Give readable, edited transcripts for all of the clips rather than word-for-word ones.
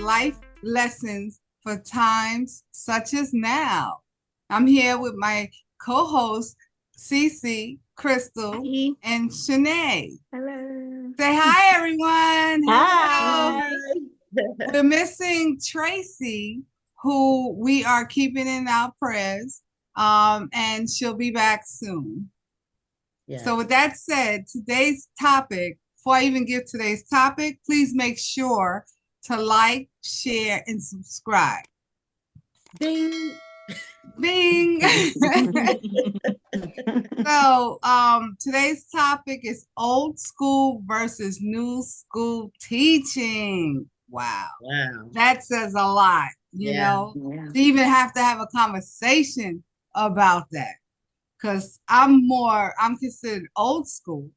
life lessons for times such as now. I'm here with my co-hosts, Cece, Crystal, Hi. and Shanae. Hello. Say hi, everyone. Hello. Hi. We're missing Tracy, who we are keeping in our prayers, and she'll be back soon. So Yes. with that said, today's topic, before I even give today's topic, please make sure to like, share, and subscribe. Ding. Bing. So today's topic is old school versus new school teaching. Wow. Wow. That says a lot, Yeah. Yeah. to even have to have a conversation about that. Because I'm considered old school.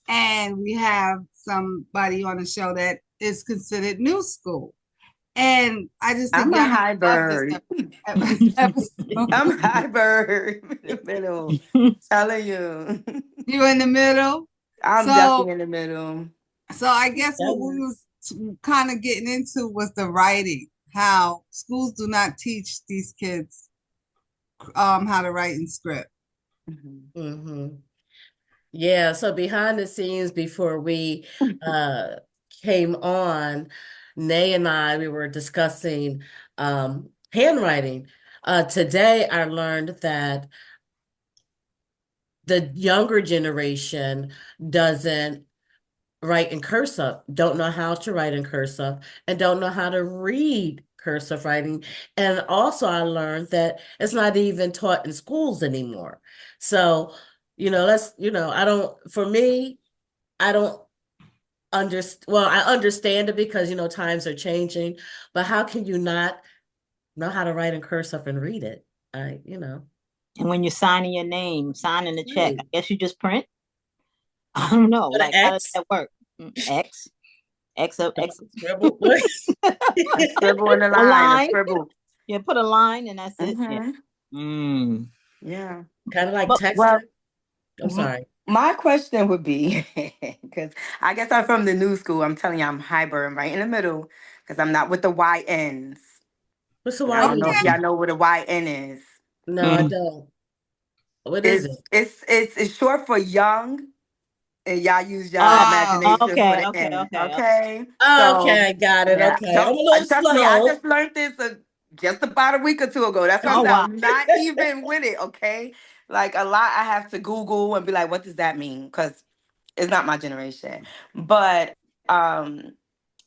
And we have somebody on the show that is considered new school. And I just think I'm y'all a need high to love this bird. I'm a episode. high bird in the middle. Telling you. You in the middle. I'm So definitely in the middle. I guess That what we works. was kind of getting into was the writing, how schools do not teach these kids how to write in script. Mhm. hmm Yeah. So behind the scenes, before we uh came on, Nay and we were discussing handwriting. Today I learned that the younger generation doesn't write in cursive, don't know how to write in cursive, and don't know how to read cursive writing. And also, I learned that it's not even taught in schools anymore. So, I don't, for me, I don't understand. Well, I understand it because, times are changing, but how can you not know how to write in cursive and read it? And when you're signing your name, signing the check, Right. I guess you just print. I don't know. Put an Like, how does X, that work? X, X up, X. scribble. A scribble in the A line, a line. scribble. Yeah, put a line, and that's it. Yeah. hmm Mm. Yeah. Kind of like But Well, texting. I'm m- sorry. my question would be, because I guess I'm from the new school. I'm telling you, I'm high bird. I'm right in the middle because I'm not with the YNs. What's the And I don't YN know if Okay. y'all stand? know what a YN is. No, I mm. don't. What is It's it? it's short for young, and y'all use y'all Oh, imagination for Okay, the okay, end. okay. Okay, so Okay, got it. yeah, Okay. I'm don't a little trust me. I slow. just learned this just about a week or two ago. That's what I'm Oh saying. wow. I'm not even with it. Okay, like a lot, I have to Google and be like, what does that mean? Because it's not my generation. But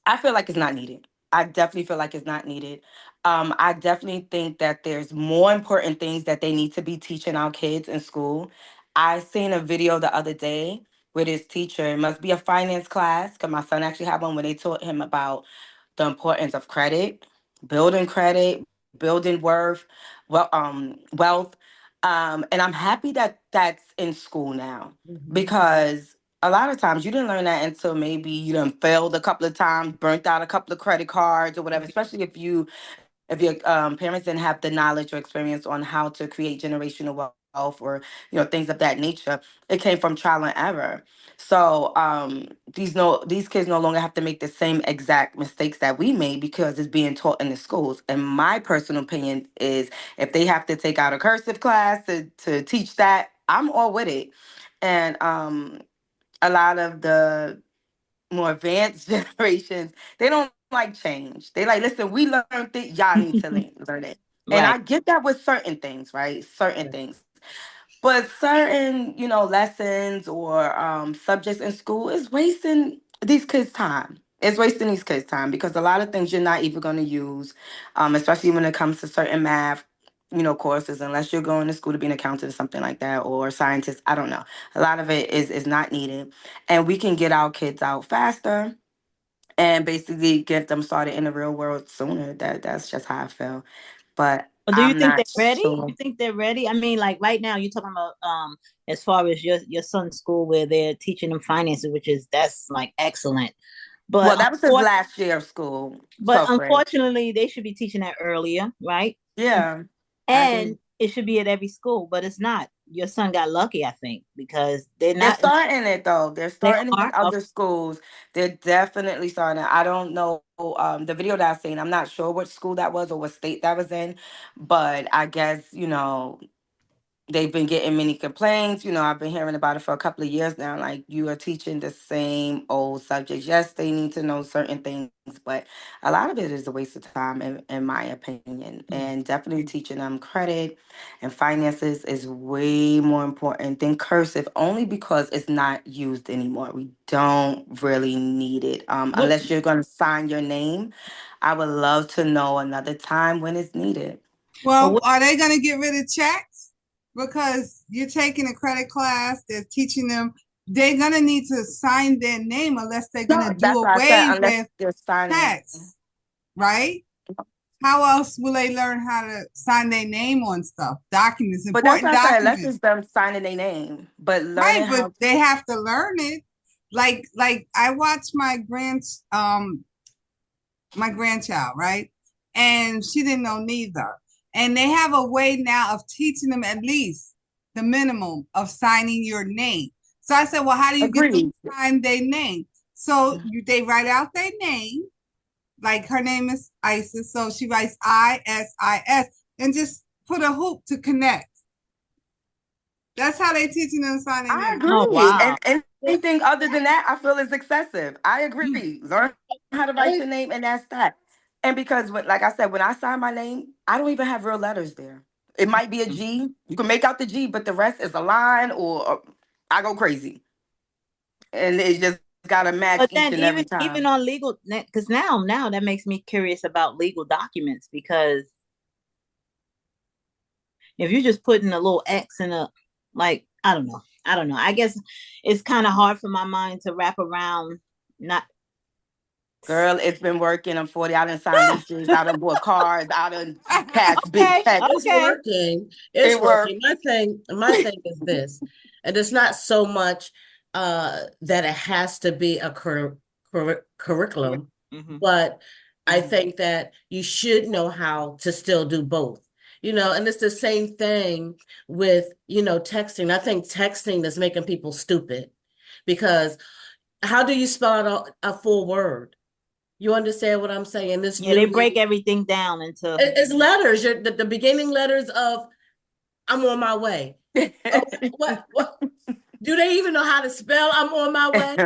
I feel like it's not needed. I definitely feel like it's not needed. I definitely think that there's more important things that they need to be teaching our kids in school. I seen a video the other day with his teacher. It must be a finance class because my son actually had one where they taught him about the importance of credit, building wealth. And I'm happy that that's in school now Mhm. because a lot of times you didn't learn that until maybe you done failed a couple of times, burnt out a couple of credit cards or whatever. Especially if your parents didn't have the knowledge or experience on how to create generational wealth or things of that nature. It came from trial and error. So these kids no longer have to make the same exact mistakes that we made because it's being taught in the schools. And my personal opinion is if they have to take out a cursive class to teach that, I'm all with it. And a lot of the more advanced generations, they don't like change. They like, listen, we learned it, y'all need to learn it. And I Right. get that with certain things, right? Certain Right. things. But certain, lessons or subjects in school is wasting these kids' time. It's wasting these kids' time because a lot of things you're not even going to use, especially when it comes to certain math, courses, unless you're going to school to be an accountant or something like that, or a scientist. I don't know. A lot of it is not needed, and we can get our kids out faster and basically get them started in the real world sooner. That's just how I feel. But But do you I'm think they're not ready? sure. You think they're ready? I mean, like right now, you're talking about as far as your son's school where they're teaching them finances, that's like excellent. But Well, that was his last year of school, 12th grade. unfortunately, they should be teaching that earlier, right? Yeah, I agree. And it should be at every school, but it's not. your son got lucky, I think, because they're They're not. starting it though. They're They starting it in are. other schools. They're definitely starting it. I don't know the video that I seen. I'm not sure what school that was or what state that was in, but I guess they've been getting many complaints. I've been hearing about it for a couple of years now. Like, you are teaching the same old subjects. Yes, they need to know certain things, but a lot of it is a waste of time, in my opinion. And definitely teaching them credit and finances is way more important than cursive, only because it's not used anymore. We don't really need it, What unless you're going to sign your name. I would love to know another time when it's needed. But Well, what, are they going to get rid of checks? Because you're taking a credit class, they're teaching them, they're going to need to sign their name unless they're going No, to do that's what I said. away Unless with they're signing. checks, right? How else will they learn how to sign their name on stuff, documents, But that's important what I said. Unless documents, it's them signing their name, but right? learning But how. they have to learn it. Like I watched my grandchild, right? And she didn't know neither. And they have a way now of teaching them at least the minimum of signing your name. So I said, well, how do you get them Agreed. to sign their name? So they write out their name, like her name is Isis. So she writes ISIS and just put a hoop to connect. That's how they teaching them signing I their name. oh agree. wow. And anything other than that, I feel is excessive. I agree. Learn how to write I your name, and that's that. And because, like I said, when I sign my name, I don't even have real letters there. It might be a G. You can make out the G, but the rest is a line, or I go crazy, and it just got to match But each then and every even time. on legal, because now that makes me curious about legal documents, because if you're just putting a little X in a, like, I don't know. I guess it's kind of hard for my mind to wrap around. Not Girl, it's been working. I'm 40. I done signed leases. I done bought cars. I done cashed big okay, checks. it's okay. working. It's It worked. working. My thing is this, and it's not so much that it has to be a curriculum, Mm-hmm. but I Mhm. think that you should know how to still do both. And it's the same thing with, texting. I think texting is making people stupid because how do you spell out a full word? You understand what I'm saying? This Yeah, they new break everything down into. it's letters. The beginning letters of I'm on my way. Oh, what? Do they even know how to spell I'm on my way?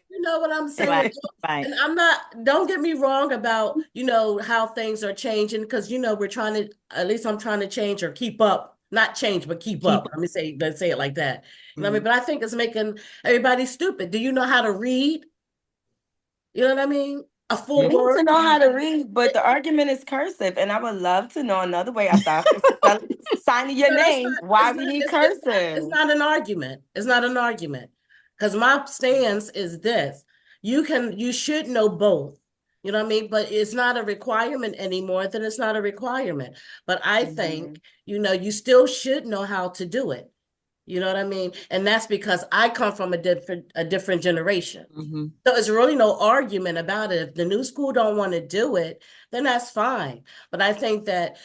You know what I'm Right, saying? right. And don't get me wrong about, how things are changing because, we're trying to, at least I'm trying to change or keep up, not change, but keep Keep up. Let's say it like that. You know what I mm-hmm. mean? But I think it's making everybody stupid. Do you know how to read? You know what I mean? A You full need word. to know how to read, but the argument is cursive, and I would love to know another way aside from signing your No, that's name. not. Why It's we not. need It's cursive? not an argument. It's not an argument. Because my stance is this: you should know both. You know what I mean? But it's not a requirement anymore. Then it's not a requirement. But I Mhm. think you still should know how to do it. You know what I mean? And that's because I come from a different generation. Mm-hmm. So there's really no argument about it. If the new school don't want to do it, then that's fine. But I think that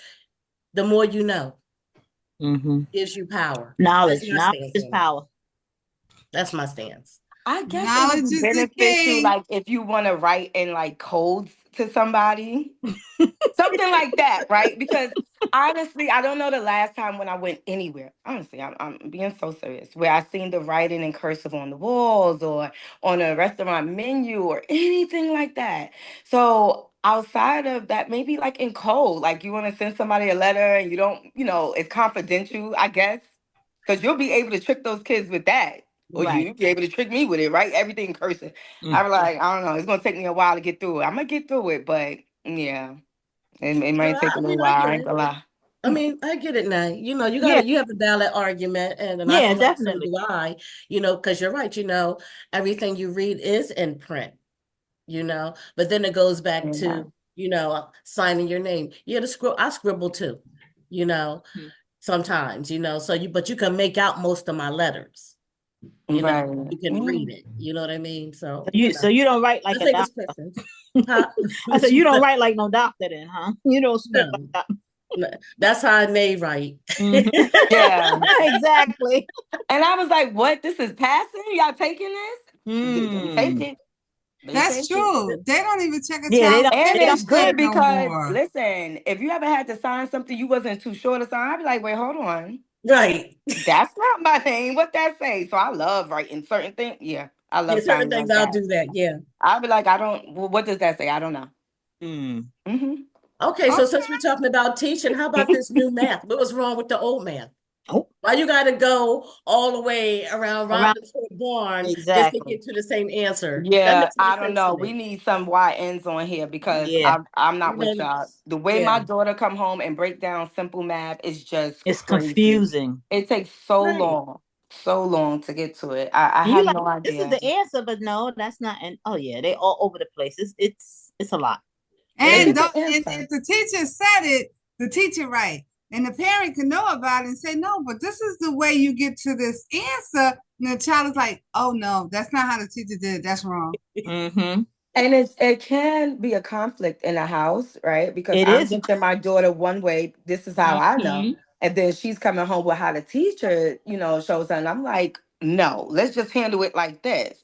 the more you know Mm-hmm. gives you power. That's Knowledge, my knowledge stance is on it. power. That's my stance. I guess it would Knowledge be is the beneficial, king. like if you want to write in like codes to somebody. Something like that, right? Because honestly, I don't know the last time when I went anywhere. Honestly, I'm being so serious. Where I seen the writing in cursive on the walls or on a restaurant menu or anything like that. So outside of that, maybe like in code, like you want to send somebody a letter and you don't, it's confidential, I guess. Because you'll be able to trick those kids with that. Or Right. you'll be able to trick me with it, right? Everything in cursive. Mm. I'm like, I don't know. It's gonna take me a while to get through it. I'm gonna get through it, but yeah. It No, might take a I little mean, I while. I get ain't it. gonna lie. I get it now. Yeah, You have a valid argument, and I yeah, feel like so definitely. do I. Because you're right. Everything you read is in print. But then it goes back Yeah. to signing your name. Yeah, I scribble too. You know, Mhm. sometimes. But you can make out most of my letters. You know, Right. you can Yeah. read it. You know what I mean? So, So you don't write I like a think it's doctor. preference. Huh? I What said you you don't said? write like no doctor then, huh? You don't script like No. that. That's how they write. Mhm. Yeah. Exactly. And I was like, what? This is passing? Y'all taking this? They take Mm. it. They That's take it. true. They don't even check a Yeah, child And they don't it's citizenship good care. no because, more. listen, if you ever had to sign something you wasn't too sure to sign, I'd be like, wait, hold on. Right. That's not my name. What that say? So I love writing certain things. Yeah, I Yeah, love certain signing things like I'll that. do that. Yeah. I'll be like, I don't, well, what does that say? I don't know. Mm. Hmm. Okay, so Okay. since we're talking about teaching, how about this new math? What was wrong with the old math? Oh, Why you got to go all the way around around Robin's Barn just to exactly. get to the same answer? That Yeah, makes no I don't sense to know. We me. need some YNs on here because Yeah, I'm not You with know, y'all. The way yeah, my daughter come home and break down simple math is just it's crazy. confusing. It takes right. so long to get to it. I And you have like, no this is idea. the answer, but no, that's not. And oh yeah, they all over the place. It's a lot. It It is. And is don't, the and answer. if the teacher said it, the teacher right. And the parent can know about it and say, no, but this is the way you get to this answer. And the child is like, oh no, that's not how the teacher did it. That's wrong. Mm-hmm. And it can be a conflict in a house, right? Because It I'm is. teaching my daughter one way, this is how I know. Mm-hmm. And then she's coming home with how the teacher, shows her. And I'm like, no, let's just handle it like this.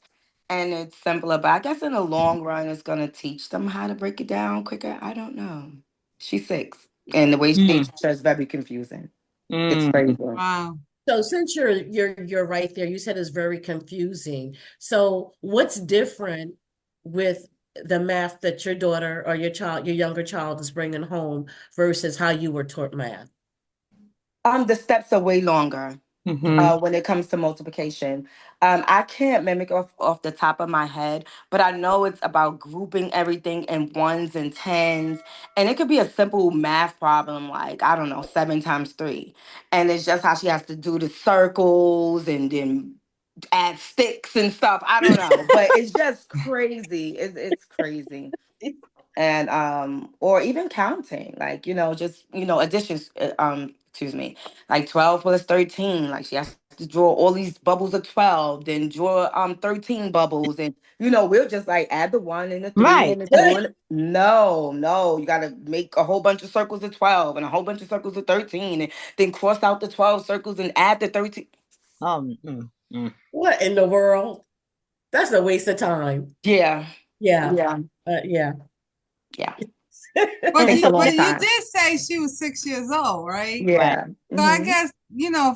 And it's simpler. But I guess in the long run, it's going to teach them how to break it down quicker. I don't know. She's 6. And the way they Mm. teach her is very confusing. It's Mm. crazy. Wow. So since you're right there, you said it's very confusing. So what's different with the math that your daughter or your younger child is bringing home versus how you were taught math? The steps are way longer. Mm-hmm. When it comes to multiplication. I can't mimic off the top of my head, but I know it's about grouping everything in ones and tens. And it could be a simple math problem like, I don't know, 7 times 3. And it's just how she has to do the circles and then add sticks and stuff. I don't know. But it's just crazy. It's crazy. And or even counting, like, just additions, excuse me, like 12 plus 13, like she has to draw all these bubbles of 12, then draw 13 bubbles, and we'll just like add the 1 and the 3 Right. and the 2, and no, you got to make a whole bunch of circles of 12 and a whole bunch of circles of 13, and then cross out the 12 circles and add the 13. Mm. What in the world? That's a waste of time. Yeah, Yeah, yeah, yeah. yeah. But Takes a you long but you time. did say she was 6 years old, right? Right. Yeah. So I Hmm. guess,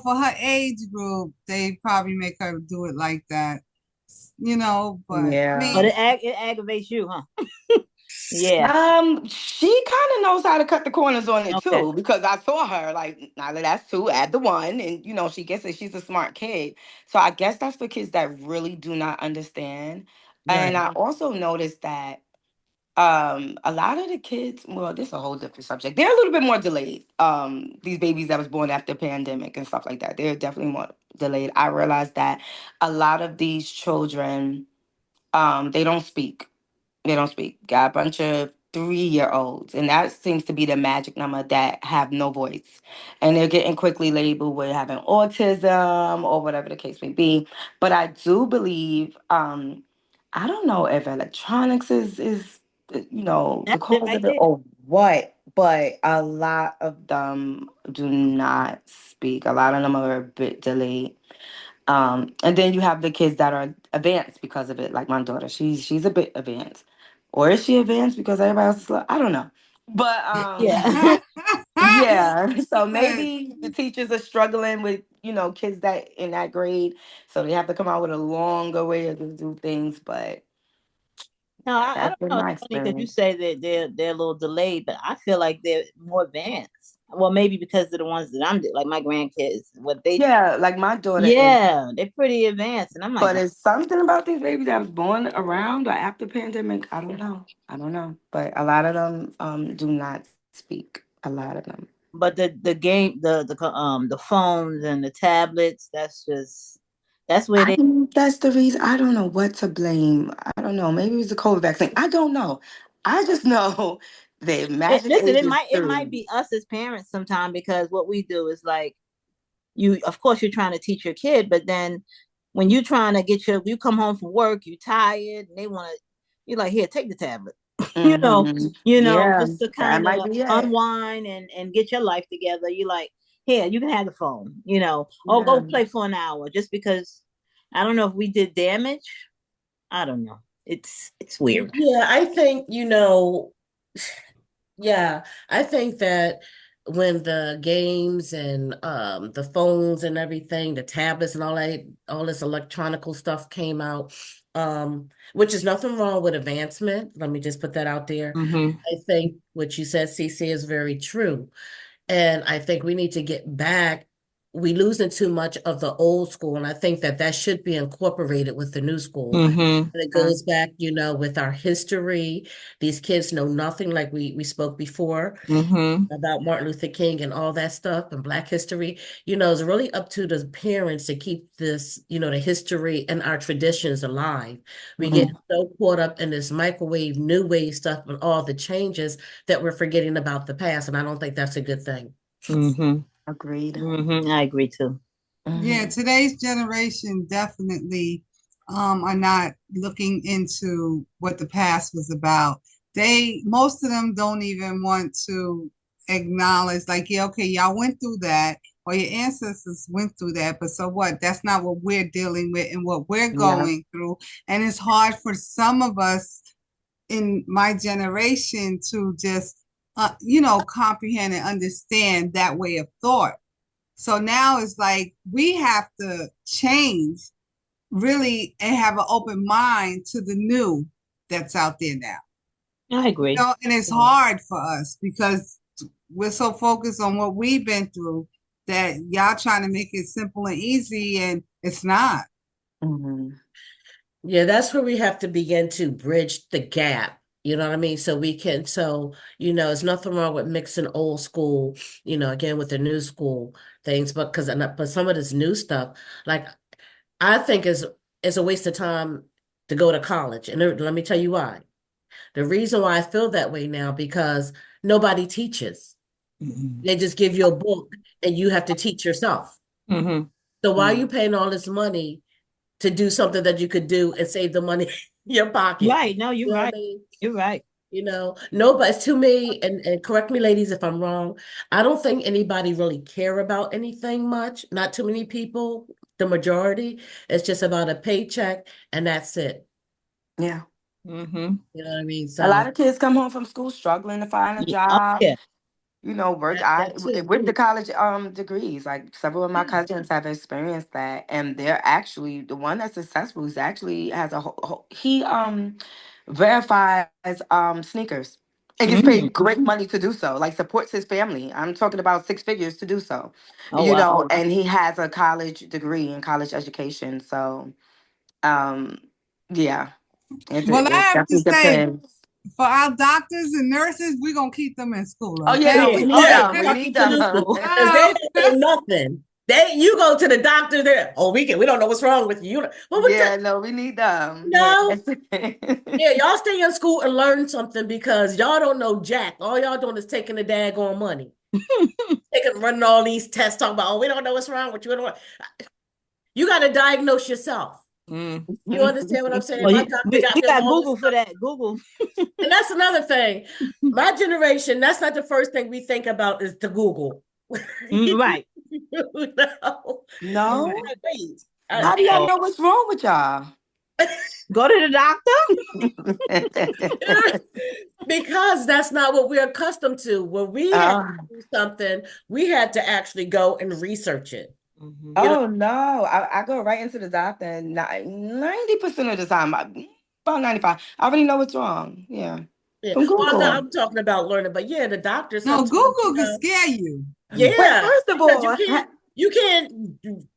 for her age group, they probably make her do it like that. But I Yeah. But mean, it aggravates you, huh? Yeah. She kind of knows how to cut the corners on it Okay. too, because I saw her like, now that that's 2, add the 1, and she gets it. She's a smart kid, so I guess that's for kids that really do not understand. And Right. I also noticed that a lot of the kids, well, this is a whole different subject. They're a little bit more delayed. These babies that was born after pandemic and stuff like that, they're definitely more delayed. I realized that a lot of these children, they don't speak. They don't speak. Got a bunch of 3-year-olds, and that seems to be the magic number that have no voice, and they're getting quickly labeled with having autism or whatever the case may be. But I do believe, I don't know if electronics is the That's it cause right of it there. or what, but a lot of them do not speak. A lot of them are a bit delayed. And then you have the kids that are advanced because of it, like my daughter. She's a bit advanced, or is she advanced because everybody else is slow? I don't know, but Yeah. yeah. So maybe the teachers are struggling with kids that in that grade, so they have to come out with a longer way to do things. But No, I that's don't been know. It's my funny because you experience. say that they're a little delayed, but I feel like they're more advanced. Well, maybe because of the ones that like my grandkids. What they Yeah, like my daughter is. Yeah, they're pretty advanced. And I'm like, But it's something about these babies that was born around or after pandemic. I don't know. I don't know. But a lot of them do not speak. A lot of them. but the game the phones and the tablets, that's where I they think that's the reason. I don't know what to blame. I don't know. Maybe it was the COVID vaccine. I don't know. I just know the magic listen, age it is might 3. be us as parents sometimes because what we do is like you of course you're trying to teach your kid, but then when you're trying to you come home from work, you tired and they want to you're like, here, take the tablet. you know, Yeah, just to that kind might of be it. unwind and get your life together. You like, here, you can have the phone, or Yeah. go play for an hour just because I don't know if we did damage. I don't know. It's weird. Yeah, I think, yeah, I think that when the games and the phones and everything, the tablets and all this electronical stuff came out, which is nothing wrong with advancement. Let me just put that out there. Mm-hmm. I think what you said, CC, is very true. And I think we need to get back. We losing too much of the old school, and I think that that should be incorporated with the new school. Mm-hmm. And it Yeah. goes back, with our history. These kids know nothing, like we spoke before Mm-hmm. about Martin Luther King and all that stuff and Black history. It's really up to the parents to keep this, the history and our traditions alive. We get Mhm. so caught up in this microwave, new wave stuff and all the changes that we're forgetting about the past. And I don't think that's a good thing. Mm-hmm. Agreed. Mm-hmm. I agree too. Yeah, Mhm. today's generation definitely are not looking into what the past was about. Most of them don't even want to acknowledge, like, yeah, okay, y'all went through that, or your ancestors went through that, but so what? That's not what we're dealing with and what we're Yeah. going through. And it's hard for some of us in my generation to just, comprehend and understand that way of thought. So now it's like we have to change really and have an open mind to the new that's out there now. I agree. And it's Yeah. hard for us because we're so focused on what we've been through that y'all trying to make it simple and easy, and it's not. Mhm. Yeah, that's where we have to begin to bridge the gap. You know what I mean? There's nothing wrong with mixing old school, again with the new school things, but some of this new stuff, like I think is a waste of time to go to college. And let me tell you why. The reason why I feel that way now, because nobody teaches. Mm-hmm. They just give you a book and you have to teach yourself. Mm-hmm. So why are you Mhm. paying all this money to do something that you could do and save the money in your pocket? Right. No, you're You know what I right. mean? You're right. Nobody, to me, and correct me, ladies, if I'm wrong, I don't think anybody really care about anything much. Not too many people, the majority. It's just about a paycheck and that's it. Yeah. Mm-hmm. You know what I mean? A lot So of kids come home from school struggling to find a Yeah. Oh job. yeah. Work. that too. With the college degrees, like several of my cousins have experienced that, and they're actually the one that's successful is actually has he verifies sneakers and gets Mm. paid great money to do so. Like supports his family. I'm talking about six figures to do so. Oh wow. And he has a college degree in college education. So um yeah, Well, I it have to definitely say, depends. for our doctors and nurses, we're gonna keep them in school, Oh yeah, no, okay? Yeah. we No need Yeah, them. doubt. We need them. absolutely. Because Oh, they don't know nothing. You go to the doctor there. Oh, we don't know what's wrong with you. Well, what the Yeah, no, we need them. no? Yes. Yeah, y'all stay in school and learn something because y'all don't know jack. All y'all doing is taking the daggone money. Taking running all these tests, talking about, oh, we don't know what's wrong with you. You got to diagnose yourself. Mm. You understand what I'm saying? Well, My doctor got you me on got all this Google for stuff. that. Google. And that's another thing. My generation, that's not the first thing we think about is to Google. Right. No. No? Wait. How do y'all No. know what's wrong with y'all? Go to the doctor. Because that's not what we're accustomed to. When we had to uh, do something, we had to actually go and research it. Mm-hmm. You know, oh no. I go right into the doctor and 90% of the time, about 95, I already know what's wrong. Yeah. yeah. From Well, no, Google. I'm talking about learning, but yeah, the doctor no, sometimes, Google can scare you. But yeah, first of because all, you can't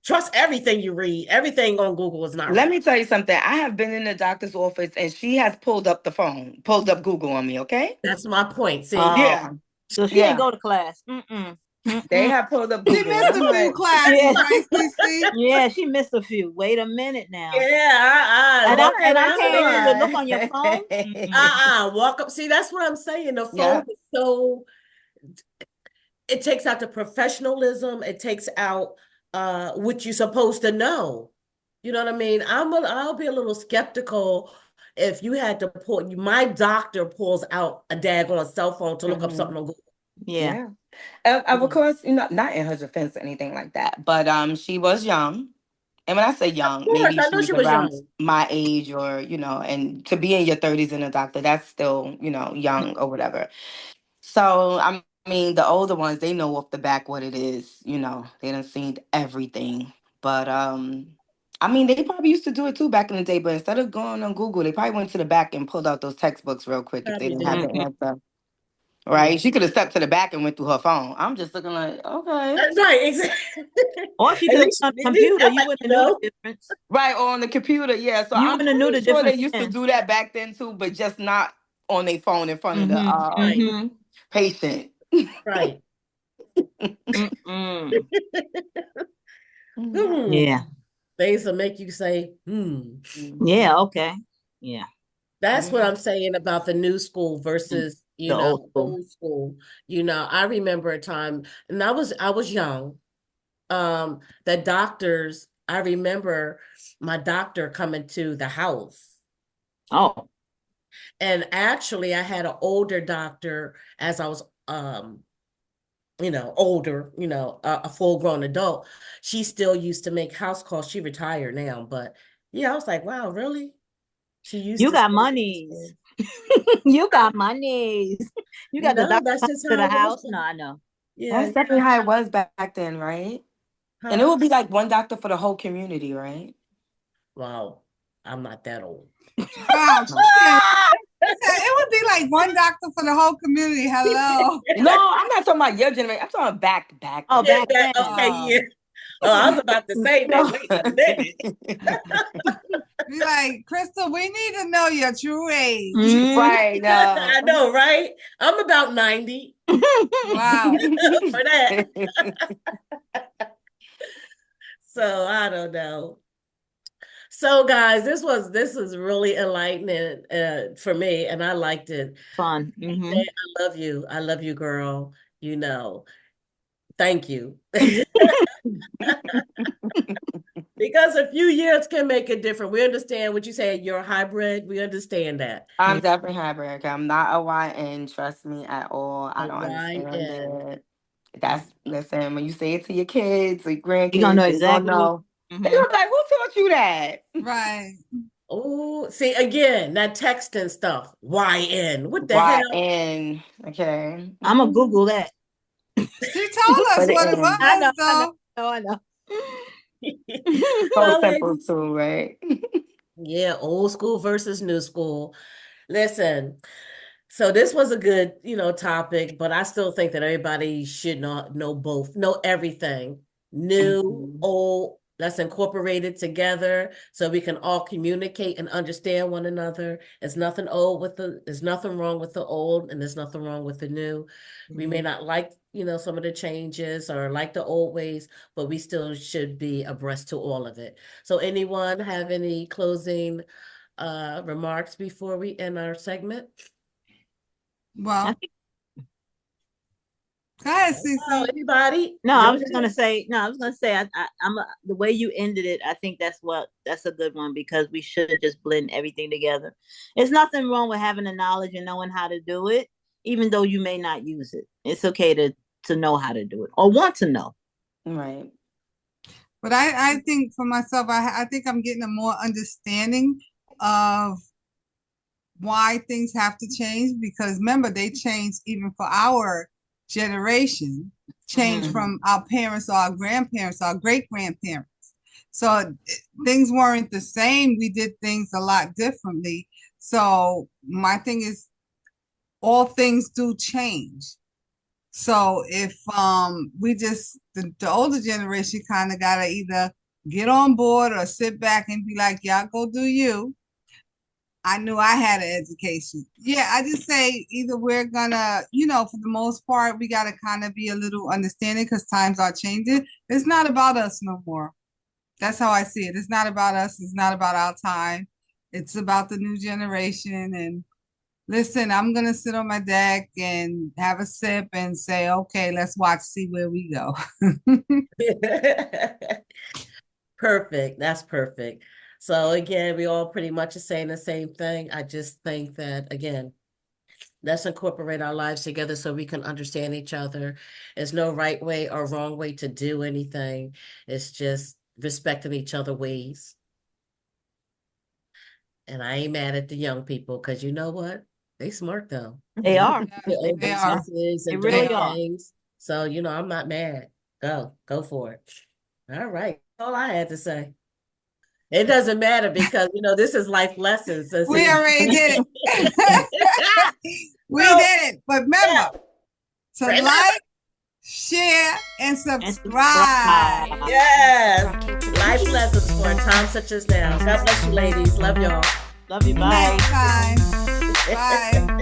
trust everything you read. Everything on Google is not let right. me tell you something. I have been in the doctor's office and she has pulled up the phone, pulled up Google on me, okay? That's my point. See, Oh, Yeah. so she ain't Yeah. go to class. Mm-mm. They Mm-mm. have pulled up She Google and missed I'm a few like, classes, Yeah. right, CC? Yeah, she missed a few. Wait a minute now. yeah, And I walk okay, and right I up can't get you to there. look on your phone. Mm-mm. Walk up. See, that's what I'm saying. The phone yeah. is so it takes out the professionalism. It takes out what you're supposed to know. You know what I mean? I'll be a little skeptical if you had to pull, my doctor pulls out a daggone cell phone to look up Mhm. something on Google. Yeah. Yeah. Of course, not in her defense or anything like that, but she was young. And when I say Of young, course, maybe I she know was she was around young. my age, or and to be in your 30s and a doctor, that's still, young or whatever. So I mean, the older ones, they know off the back what it is. They done seen everything. But I mean, they probably used to do it too back in the day. But instead of going on Google, they probably went to the back and pulled out those textbooks real quick if they Probably didn't have did. the Mhm. answer. Yeah. Right? She could have stepped to the back and went through her phone. I'm just looking like, okay. Right, exactly. Or she At could have least went on the computer. they'll You let wouldn't you have knew the know. difference. Right, on the computer, yeah. So You I'm wouldn't have knew pretty the sure they difference used to then. do that back then too, but just not on their phone in front of the Mm-hmm. Right, Mm-hmm. patient. right. Mm-mm. Yeah. Hmm. Yeah. Things will make you say, hmm. Yeah. Mhm. Okay. Yeah. That's what Yeah. I'm saying about the new school Mm. versus, The old school. old school. I remember a time, and I was young. The doctors, I remember my doctor coming to the house. Oh. And actually I had an older doctor as I was older, a full-grown adult. She still used to make house calls. She retired now, but yeah, I was like, wow, really? She used You to got still do monies. this. You got monies. You got the No, doctor that's coming just to how the it was. house. No, I know. Yeah, That's definitely how it was back then, right? And it huh? would be like one doctor for the whole community, right? Wow, I'm not that old. Wow, she No, said, it would be like one doctor for the whole community. Hello. I'm not talking about your generation. I'm talking about back Oh, Yeah, then. back that then. okay, Oh, yeah. Oh, I was about to say that. No. Wait a minute. be like, Crystal, we need to know your true age. Mm. Right. I know, right? I'm about 90 Wow. for that. So I don't know. So guys, this was really enlightening for me, and I liked it. Fun. Mm-hmm. I love you. I love you, girl. You know, thank you. Because a few years can make it different. We understand what you say. You're a hybrid. We understand that. I'm definitely hybrid. I'm not a YN. Trust me at all. I A don't wine understand in. it. Listen, when you say it to your kids or your You're gonna know grandkids, they don't exactly what. know. They're Mm-hmm. gonna be like, who taught you that? Right. Oh, see again, that texting stuff. YN. What the hell? YN. Okay. I'm gonna Google that. She told us Put it what it in. I was, know. I know. though. I know. So Well, simple ladies. too, right? Yeah, old school versus new school. Listen, so this was a good, topic, but I still think that everybody should not know both, know everything. New, Mhm. old, let's incorporate it together so we can all communicate and understand one another. There's nothing wrong with the old and there's nothing wrong with the new. We may Mhm. not like, some of the changes or like the old ways, but we still should be abreast to all of it. So anyone have any closing remarks before we end our segment? I Well, think, go ahead, Oh, Cece. anybody? no, I Go was just gonna ahead. say. No, I was gonna say. The way you ended it. I think that's a good one because we should just blend everything together. There's nothing wrong with having the knowledge and knowing how to do it, even though you may not use it. It's okay to know how to do it or want to know. Right. But I think for myself, I think I'm getting a more understanding of why things have to change because remember, they changed even for our generation, changed Mm-hmm. Mhm. from our parents or our grandparents, our great grandparents. So things weren't the same. We did things a lot differently. So my thing is, all things do change. So if we just the older generation kind of gotta either get on board or sit back and be like, y'all go do you. I knew I had an education. Yeah, I just say either we're gonna, for the most part, we gotta kind of be a little understanding because times are changing. It's not about us no more. That's how I see it. It's not about us. It's not about our time. It's about the new generation. And listen, I'm gonna sit on my deck and have a sip and say, okay, let's watch, see where we go. Perfect. That's perfect. So again, we all pretty much are saying the same thing. I just think that, again, let's incorporate our lives together so we can understand each other. There's no right way or wrong way to do anything. It's just respecting each other ways. And I ain't mad at the young people because you know what? They smart though. They are. They They own They really are. are. businesses They and really doing are. things. So, I'm not mad. Go for it. All right. That's all I had to say. It doesn't matter because, this is life lessons. So We see. already did it. We So, did it. But yeah, remember to remember. like, share, and And subscribe. subscribe. Yes. Life lessons for a time such as now. God bless you, ladies. Love y'all. Love you. Bye. Next time. Bye.